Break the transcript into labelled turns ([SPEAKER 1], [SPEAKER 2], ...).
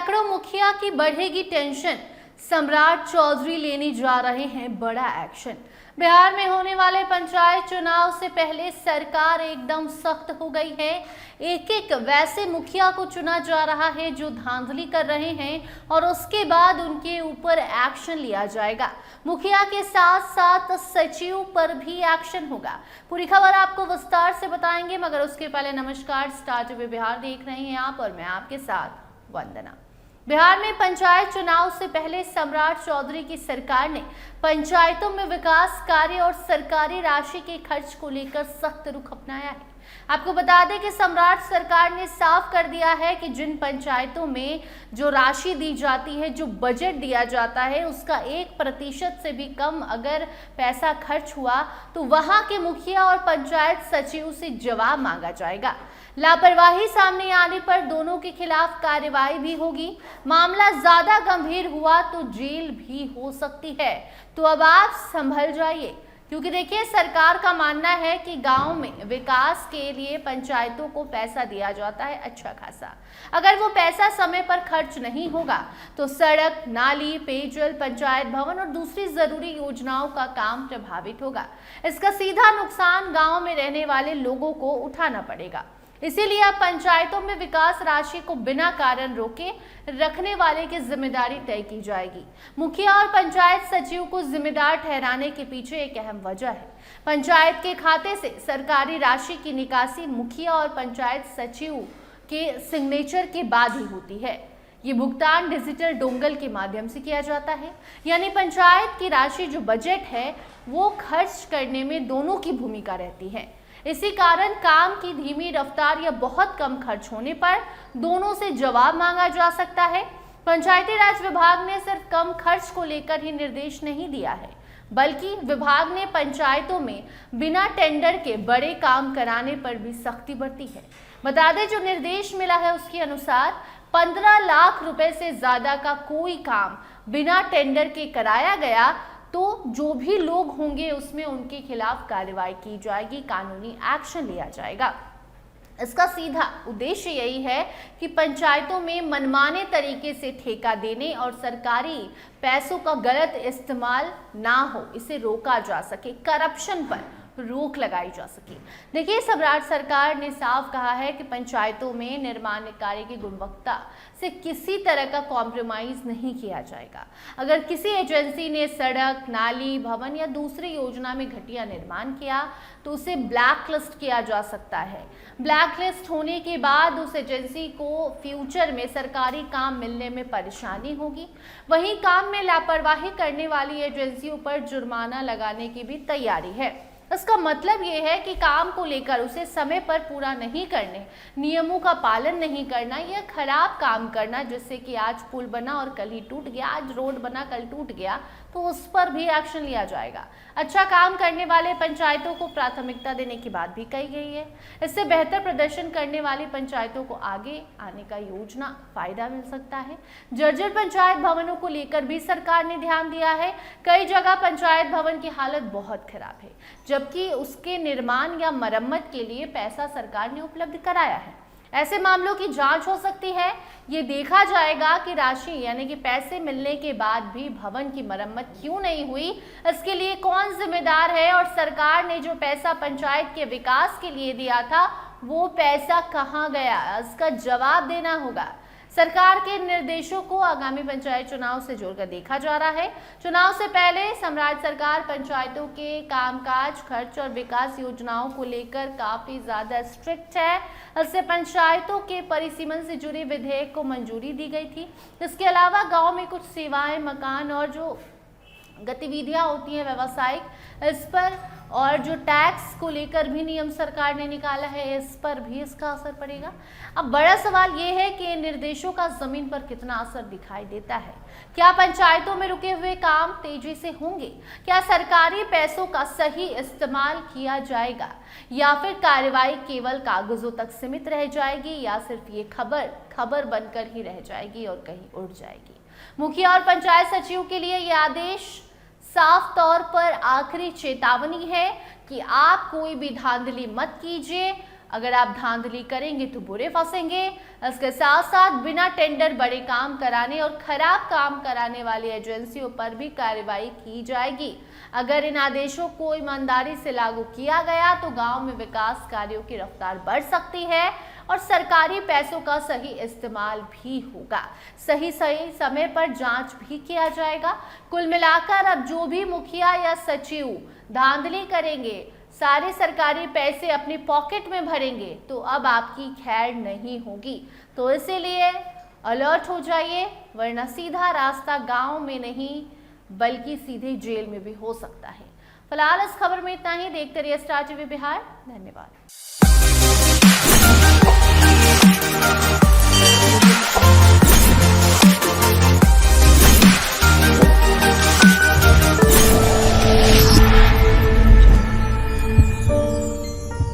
[SPEAKER 1] सैकड़ों मुखिया की बढ़ेगी टेंशन, सम्राट चौधरी लेने जा रहे हैं बड़ा एक्शन। बिहार में होने वाले पंचायत चुनाव से पहले सरकार एकदम सख्त हो गई है। एक एक वैसे मुखिया को चुना जा रहा है जो धांधली कर रहे हैं और उसके बाद उनके ऊपर एक्शन लिया जाएगा। मुखिया के साथ साथ सचिव पर भी एक्शन होगा। पूरी खबर आपको विस्तार से बताएंगे, मगर उसके पहले नमस्कार, स्टार टीवी बिहार देख रहे हैं आप और मैं आपके साथ वंदना। बिहार में पंचायत चुनाव से पहले सम्राट चौधरी की सरकार ने पंचायतों में विकास कार्य और सरकारी राशि के खर्च को लेकर सख्त रुख अपनाया है। आपको बता दें कि सम्राट सरकार ने साफ कर दिया है कि जिन पंचायतों में जो राशि दी जाती है, जो बजट दिया जाता है, उसका 1% से भी कम अगर पैसा खर्च हुआ तो वहां के मुखिया और पंचायत सचिव से जवाब मांगा जाएगा। लापरवाही सामने आने पर दोनों के खिलाफ कार्रवाई भी होगी। मामला ज्यादा गंभीर हुआ तो जेल भी हो सकती है। तो अब आप संभल जाइए, क्योंकि देखिए सरकार का मानना है कि गांव में विकास के लिए पंचायतों को पैसा दिया जाता है अच्छा खासा। अगर वो पैसा समय पर खर्च नहीं होगा तो सड़क, नाली, पेयजल, पंचायत भवन और दूसरी जरूरी योजनाओं का काम प्रभावित होगा। इसका सीधा नुकसान गांव में रहने वाले लोगों को उठाना पड़ेगा। इसीलिए अब पंचायतों में विकास राशि को बिना कारण रोके रखने वाले की जिम्मेदारी तय की जाएगी। मुखिया और पंचायत सचिव को जिम्मेदार ठहराने के पीछे एक अहम वजह है। पंचायत के खाते से सरकारी राशि की निकासी मुखिया और पंचायत सचिव के सिग्नेचर के बाद ही होती है। ये भुगतान डिजिटल डोंगल के माध्यम से किया जाता है, यानी पंचायत की राशि जो बजट है वो खर्च करने में दोनों की भूमिका रहती है। इसी कारण काम की धीमी रफ्तार या बहुत कम खर्च होने पर दोनों से जवाब मांगा जा सकता है। पंचायती राज विभाग ने सिर्फ कम खर्च को लेकर ही निर्देश नहीं दिया है, बल्कि विभाग ने पंचायतों में बिना टेंडर के बड़े काम कराने पर भी सख्ती बरती है। बता दें, जो निर्देश मिला है उसके अनुसार 15 लाख रुपए से ज्यादा का कोई काम बिना टेंडर के कराया गया तो जो भी लोग होंगे उसमें उनके खिलाफ कार्रवाई की जाएगी, कानूनी एक्शन लिया जाएगा। इसका सीधा उद्देश्य यही है कि पंचायतों में मनमाने तरीके से ठेका देने और सरकारी पैसों का गलत इस्तेमाल ना हो, इसे रोका जा सके, करप्शन पर रोक लगाई जा सके। देखिए, सम्राट सरकार ने साफ कहा है कि पंचायतों में निर्माण कार्य की गुणवत्ता से किसी तरह का कॉम्प्रोमाइज नहीं किया जाएगा। अगर किसी एजेंसी ने सड़क, नाली, भवन या दूसरी योजना में घटिया निर्माण किया तो उसे ब्लैक लिस्ट किया जा सकता है। ब्लैक लिस्ट होने के बाद उस एजेंसी को फ्यूचर में सरकारी काम मिलने में परेशानी होगी। वहीं काम में लापरवाही करने वाली एजेंसियों पर जुर्माना लगाने की भी तैयारी है। इसका मतलब ये है कि काम को लेकर उसे समय पर पूरा नहीं करने, नियमों का पालन नहीं करना या खराब काम करना, जिससे कि आज पुल बना और कल ही टूट गया, आज रोड बना कल टूट गया, तो उस पर भी एक्शन लिया जाएगा। अच्छा काम करने वाले पंचायतों को प्राथमिकता देने की बात भी कही गई है। इससे बेहतर प्रदर्शन करने वाली पंचायतों को आगे आने का योजना फायदा मिल सकता है। जर्जर पंचायत भवनों को लेकर भी सरकार ने ध्यान दिया है। कई जगह पंचायत भवन की हालत बहुत खराब है, जबकि उसके निर्माण या मरम्मत के लिए पैसा सरकार ने उपलब्ध कराया है। ऐसे मामलों की जांच हो सकती है। ये देखा जाएगा कि राशि यानी कि पैसे मिलने के बाद भी भवन की मरम्मत क्यों नहीं हुई, इसके लिए कौन जिम्मेदार है और सरकार ने जो पैसा पंचायत के विकास के लिए दिया था वो पैसा कहाँ गया, इसका जवाब देना होगा। सरकार के निर्देशों को आगामी पंचायत चुनाव से जोड़कर देखा जा रहा है। चुनाव से पहले सम्राट सरकार पंचायतों के कामकाज, खर्च और विकास योजनाओं को लेकर काफी ज्यादा स्ट्रिक्ट है। इससे पंचायतों के परिसीमन से जुड़े विधेयक को मंजूरी दी गई थी। इसके अलावा गांव में कुछ सेवाएं, मकान और जो गतिविधियां होती हैं व्यावसायिक, इस पर और जो टैक्स को लेकर भी नियम सरकार ने निकाला है, इस पर भी इसका असर पड़ेगा। अब बड़ा सवाल ये है कि इन निर्देशों का जमीन पर कितना असर दिखाई देता है। क्या पंचायतों में रुके हुए काम तेजी से होंगे? क्या सरकारी पैसों का सही इस्तेमाल किया जाएगा, या फिर कार्रवाई केवल कागजों तक सीमित रह जाएगी, या सिर्फ ये खबर बनकर ही रह जाएगी और कहीं उड़ जाएगी? मुखिया और पंचायत सचिव के लिए यह आदेश साफ तौर पर आखिरी चेतावनी है कि आप कोई भी धांधली मत कीजिए। अगर आप धांधली करेंगे तो बुरे फंसेंगे। इसके साथ साथ बिना टेंडर बड़े काम कराने और खराब काम कराने वाली एजेंसियों पर भी कार्रवाई की जाएगी। अगर इन आदेशों को ईमानदारी से लागू किया गया तो गांव में विकास कार्यों की रफ्तार बढ़ सकती है और सरकारी पैसों का सही इस्तेमाल भी होगा। सही समय पर जांच भी किया जाएगा। कुल मिलाकर अब जो भी मुखिया या सचिव धांधली करेंगे, सारे सरकारी पैसे अपनी पॉकेट में भरेंगे, तो अब आपकी खैर नहीं होगी। तो इसीलिए अलर्ट हो जाइए, वरना सीधा रास्ता गांव में नहीं बल्कि सीधे जेल में भी हो सकता है। फिलहाल इस खबर में इतना ही। देखते रहिए स्टार टीवी बिहार। धन्यवाद।